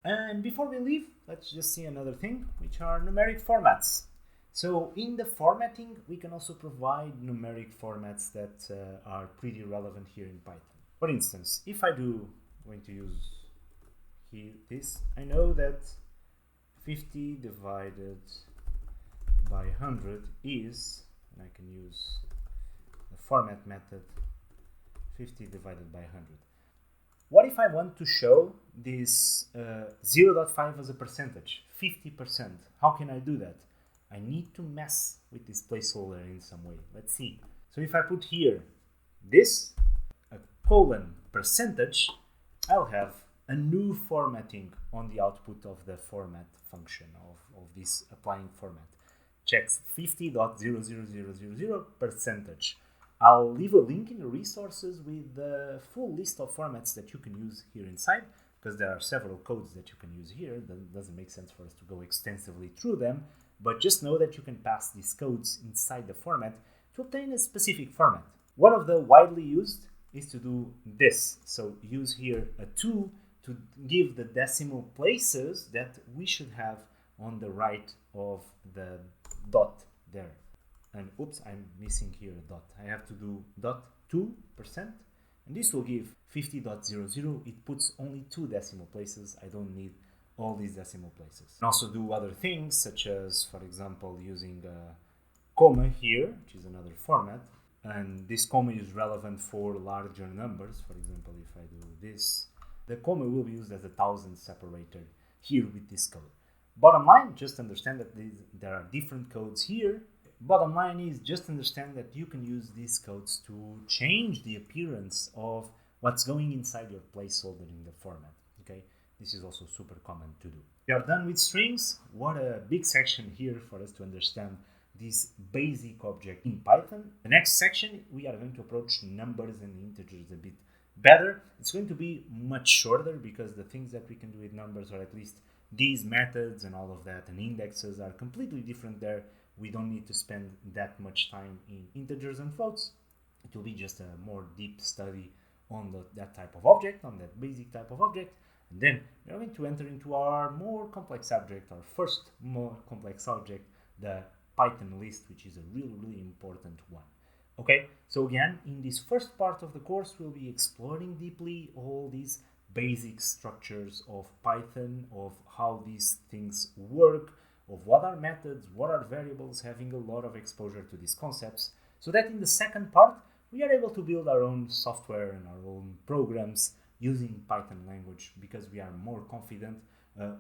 And before we leave, let's just see another thing, which are numeric formats. So in the formatting, we can also provide numeric formats that are pretty relevant here in Python. For instance, if I do going to use here this, I know that 50 divided by 100 is, and I can use the format method, 50 divided by 100. What if I want to show this 0.5 as a percentage, 50%? How can I do that? I need to mess with this placeholder in some way. Let's see. So if I put here this, a colon percentage, I'll have a new formatting on the output of the format function of this applying format. Checks 50.00000 percentage. I'll leave a link in the resources with the full list of formats that you can use here inside, because there are several codes that you can use here. That doesn't make sense for us to go extensively through them, but just know that you can pass these codes inside the format to obtain a specific format. One of the widely used is to do this. So use here a 2 to give the decimal places that we should have on the right of the dot there. And oops, I'm missing here a dot. I have to do dot 2%, and this will give 50.00. It puts only 2 decimal places. I don't need all these decimal places. You can also do other things, such as, for example, using a comma here, which is another format. And this comma is relevant for larger numbers. For example, if I do this, the comma will be used as a 1000 separator here with this code. Bottom line, just understand that there are different codes here. Bottom line is just understand that you can use these codes to change the appearance of what's going inside your placeholder in the format. Okay, this is also super common to do. We are done with strings. What a big section here for us to understand this basic object in Python. The next section, we are going to approach numbers and integers a bit better. It's going to be much shorter because the things that we can do with numbers, or at least these methods and all of that, and indexes are completely different there. We don't need to spend that much time in integers and floats. It will be just a more deep study on that type of object, on that basic type of object. And then we're going to enter into our more complex object, our first more complex object, the Python list, which is a really, really important one. Okay, so again, in this first part of the course, we'll be exploring deeply all these basic structures of Python, of how these things work, of what are methods, what are variables, having a lot of exposure to these concepts, so that in the second part, we are able to build our own software and our own programs using Python language, because we are more confident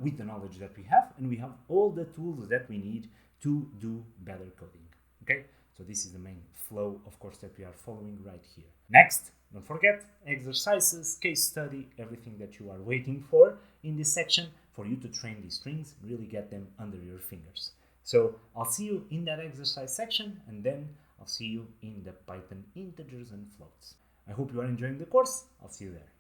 with the knowledge that we have, and we have all the tools that we need to do better coding. Okay, so this is the main flow, of course, that we are following right here. Next, don't forget exercises, case study, everything that you are waiting for in this section for you to train these strings, really get them under your fingers. So I'll see you in that exercise section, and then I'll see you in the Python integers and floats. I hope you are enjoying the course. I'll see you there.